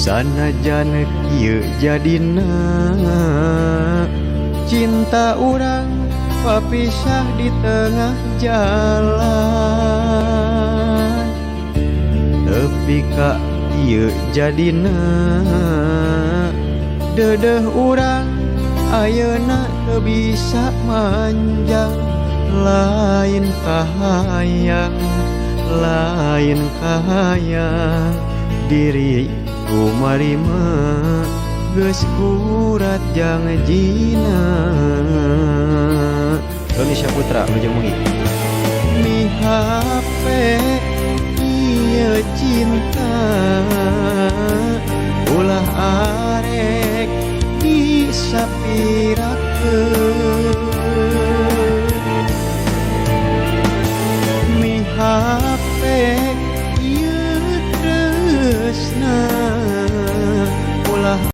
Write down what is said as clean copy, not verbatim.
Sanajan kieu jadina cinta urang papisah di tengah jalan. Tepi ka kieu jadina dedeh urang ayeuna teu bisa manjang. Lain kahayang, lain kahayang diri kumarima geus kurat jangjina. Doni Saputra Lujeng Mungi. Mihape ieu cinta ulah arek disapirakeun